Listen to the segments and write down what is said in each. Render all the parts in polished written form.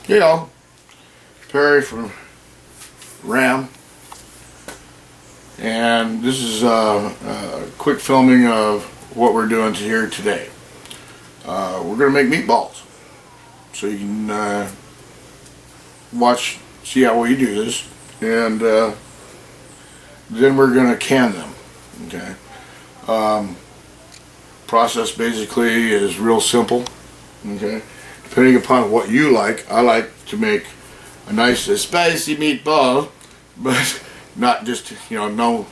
You know, Perry from Ram. And this is a quick filming of what we're doing here today. We're going to make meatballs. So you can see how we do this. And then we're going to can them. Okay. Process basically is real simple. Okay. Depending upon what you like, I like to make a nice spicy meatball, but not just, no,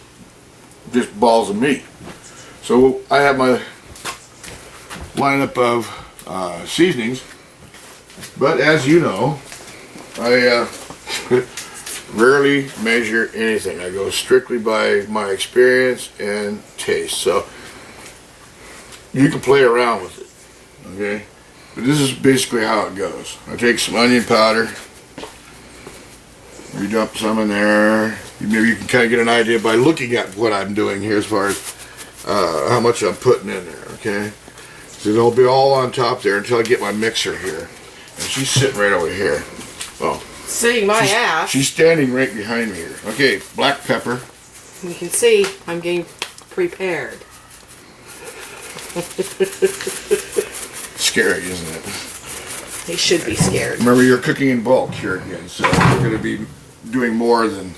just balls of meat. So I have my lineup of seasonings, but as you know, I rarely measure anything. I go strictly by my experience and taste. So you can play around with it, okay? But this is basically how it goes. I take some onion powder, you dump some in there. Maybe you can kind of get an idea by looking at what I'm doing here as far as how much I'm putting in there, okay? So it'll be all on top there until I get my mixer here. And she's sitting right over here. Oh, sitting my ass. She's standing right behind me here. Okay, black pepper. You can see I'm getting prepared. Scary, isn't it? They should be scared. Remember, you're cooking in bulk here again, so we're going to be doing more than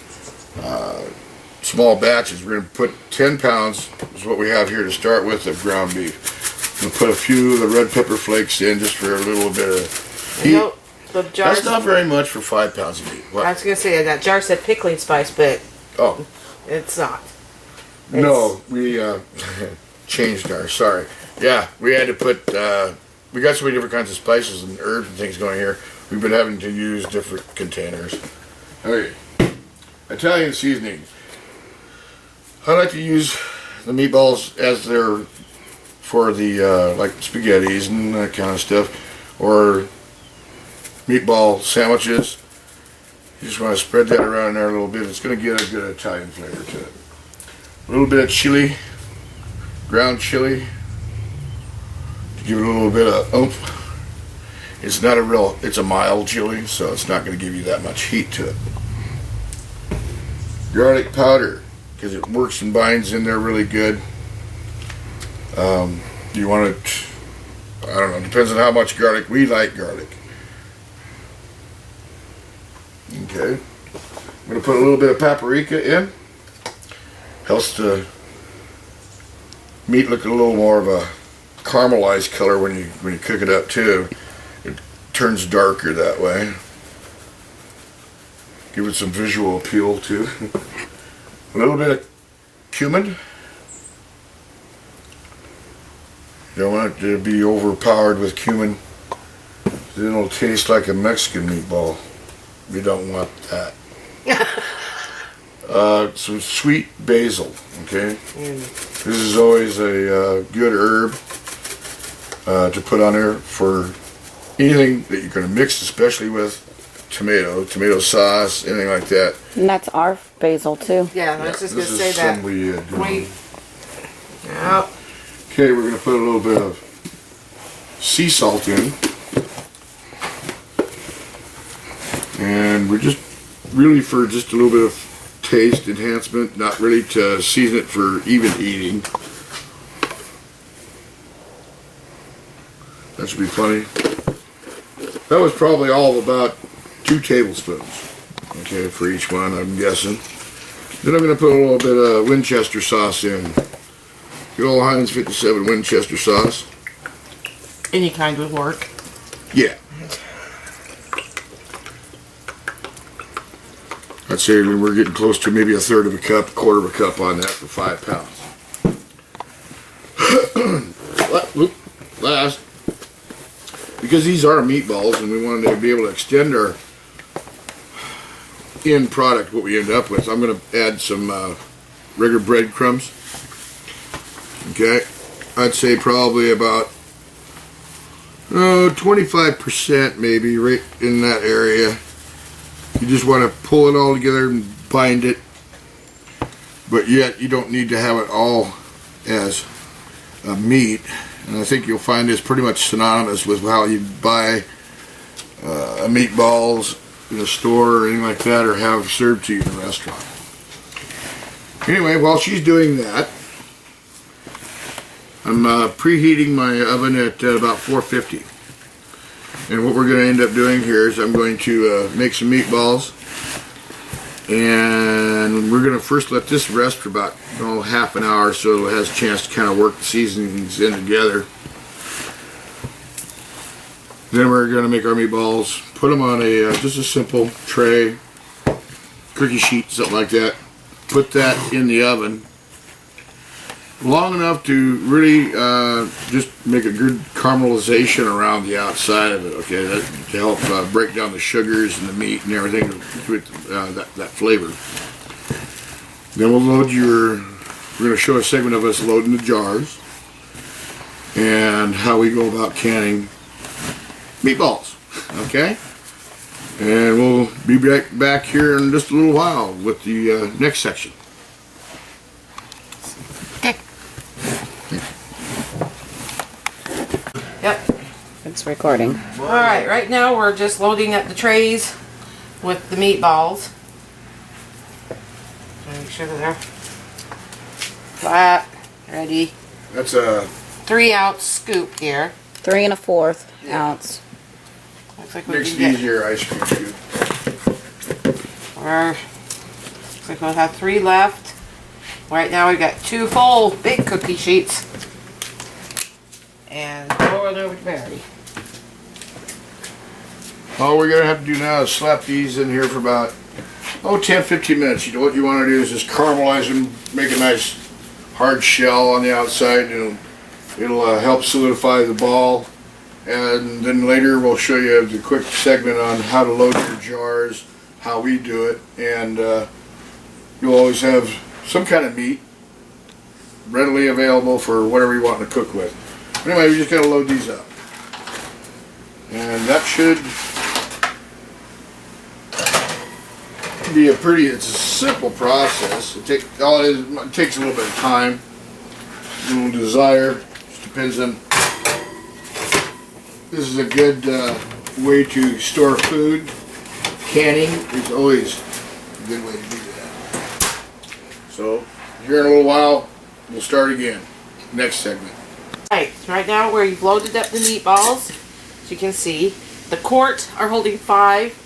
small batches. We're going to put 10 pounds, is what we have here to start with, of ground beef. We'll put a few of the red pepper flakes in just for a little bit of heat. The jar. That's not very much for 5 pounds of meat. What? I was going to say that jar said pickling spice, but it's not. No, we changed our, sorry. Yeah, we had to put, we got so many different kinds of spices and herbs and things going here. We've been having to use different containers. Okay, Italian seasoning. I like to use the meatballs as they're for the, like spaghettis and that kind of stuff, or meatball sandwiches. You just want to spread that around there a little bit. It's going to get a good Italian flavor to it. A little bit of chili, ground chili, to give it a little bit of oomph. It's not a real, it's a mild chili, so it's not going to give you that much heat to it. Garlic powder, because it works and binds in there really good. You want it, I don't know, depends on how much garlic. We like garlic. Okay. I'm going to put a little bit of paprika in. Helps the meat look a little more of a caramelized color when you cook it up too. It turns darker that way. Give it some visual appeal too. A little bit of cumin. You don't want it to be overpowered with cumin. Then it'll taste like a Mexican meatball. We don't want that. Some sweet basil, okay? This is always a good herb to put on there for anything that you're going to mix, especially with tomato sauce, anything like that. And that's our basil too. Yeah, I was just going to say that. Wait. Yeah. Okay, we're going to put a little bit of sea salt in. And we're just really for just a little bit of taste enhancement, not really to season it for even eating. That should be plenty. That was probably all about 2 tablespoons, okay, for each one, I'm guessing. Then I'm going to put a little bit of Winchester sauce in. Good old Heinz 57 Winchester sauce. Any kind would work. Yeah. I'd say we're getting close to maybe a third of a cup, quarter of a cup on that for 5 pounds. Last, because these are meatballs and we wanted to be able to extend our end product, what we end up with, I'm going to add some regular breadcrumbs. Okay, I'd say probably about 25% maybe, right in that area. You just want to pull it all together and bind it, but yet you don't need to have it all as a meat. And I think you'll find this pretty much synonymous with how you buy meatballs in a store or anything like that, or have served to you in a restaurant. Anyway, while she's doing that, I'm preheating my oven at about 450. And what we're going to end up doing here is I'm going to make some meatballs. And we're going to first let this rest for about half an hour so it has a chance to kind of work the seasonings in together. Then we're going to make our meatballs, put them on a just a simple tray, cookie sheet, something like that. Put that in the oven long enough to really just make a good caramelization around the outside of it, okay, to help break down the sugars and the meat and everything with that flavor. Then we'll load we're going to show a segment of us loading the jars and how we go about canning meatballs, okay? And we'll be back here in just a little while with the next section. Yep. It's recording. Alright, right now we're just loading up the trays with the meatballs. Make sure that they're flat, ready. That's a 3-ounce scoop here. 3 1/4 ounce. Looks like we makes can it get, easier ice cream scoop. looks like we'll have 3 left. Right now we've got 2 full big cookie sheets. And throw it over to Barry. All we're going to have to do now is slap these in here for about 10-15 minutes. You know what you want to do is just caramelize them, make a nice hard shell on the outside, and it'll help solidify the ball. And then later we'll show you the quick segment on how to load your jars, how we do it, and you'll always have some kind of meat readily available for whatever you want to cook with. Anyway, we just got to load these up, and that should be it's a simple process. It takes a little bit of time, a little desire. Just depends on. This is a good way to store food. Canning is always a good way to do that. So here in a little while, we'll start again. Next segment. Right now we've loaded up the meatballs. As you can see, the quart are holding 5.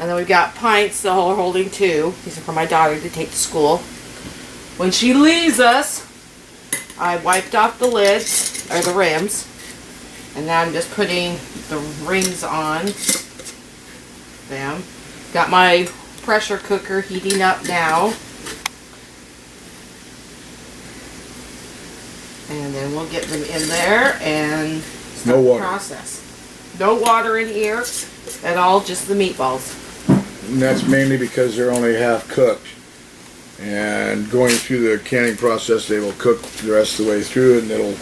And then we've got pints that are holding 2. These are for my daughter to take to school. When she leaves us, I wiped off the lids, or the rims. And now I'm just putting the rings on them. Got my pressure cooker heating up now. And then we'll get them in there and start No water. the process. No water in here at all, just the meatballs. And that's mainly because they're only half cooked. And going through the canning process, they will cook the rest of the way through, and it'll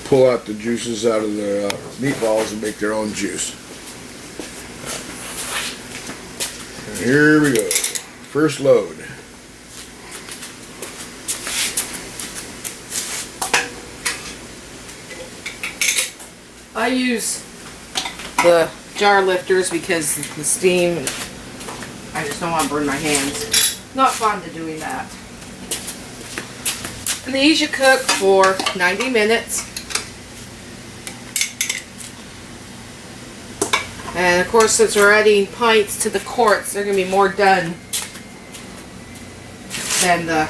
pull out the juices out of the meatballs and make their own juice. And here we go. First load. I use the jar lifters because the steam, I just don't want to burn my hands. Not fun to doing that. And these you cook for 90 minutes. And of course, since we're adding pints to the quarts, they're going to be more done than the...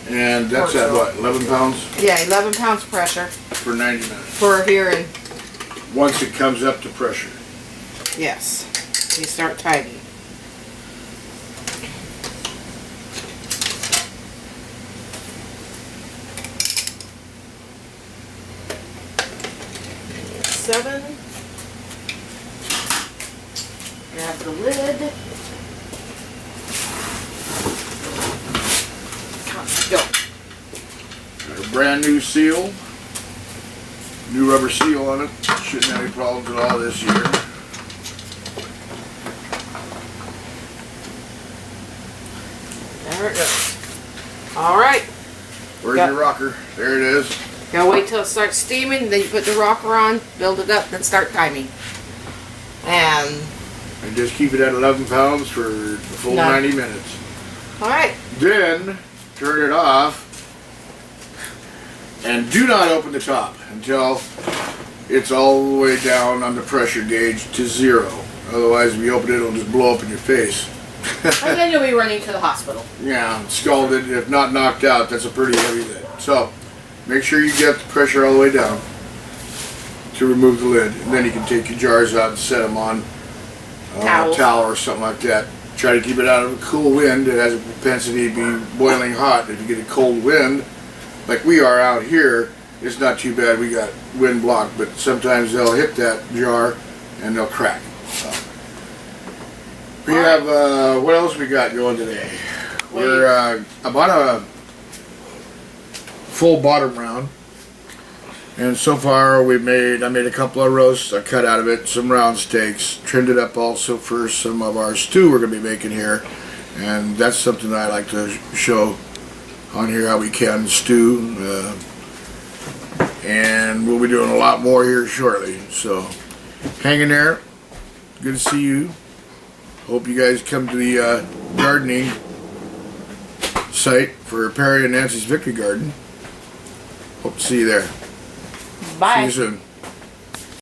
And that's at what, 11 pounds? Yeah, 11 pounds pressure For 90 minutes. for here and... Once it comes up to pressure. Yes, you start tightening. Seven. Grab the lid. Let's go. Got a brand new seal. New rubber seal on it. Shouldn't have any problems at all this year. There it goes. All right. Where's Got- your rocker? There it is. Gotta wait till it starts steaming, then you put the rocker on, build it up, then start timing. And just keep it at 11 pounds for the full No. 90 minutes. all right. Then turn it off and do not open the top until it's all the way down on the pressure gauge to 0. Otherwise, if you open it, it'll just blow up in your face. And then you'll be running to the hospital. Yeah, scalded, if not knocked out. That's a pretty heavy lid. So, make sure you get the pressure all the way down to remove the lid. And then you can take your jars out and set them on a Towels. towel or something like that. Try to keep it out of a cool wind. It has a propensity to be boiling hot. If you get a cold wind, like we are out here, it's not too bad. We got wind blocked, but sometimes they'll hit that jar and they'll crack. So. We have, what else we got going today? We're, I bought a full bottom round. And so far I made a couple of roasts. I cut out of it some round steaks. Trimmed it up also for some of our stew we're going to be making here. And that's something that I like to show on here, how we can stew. And we'll be doing a lot more here shortly. So hang in there. Good to see you. Hope you guys come to the gardening site for Perry and Nancy's Victory Garden. Hope to see you there. Bye. See you soon.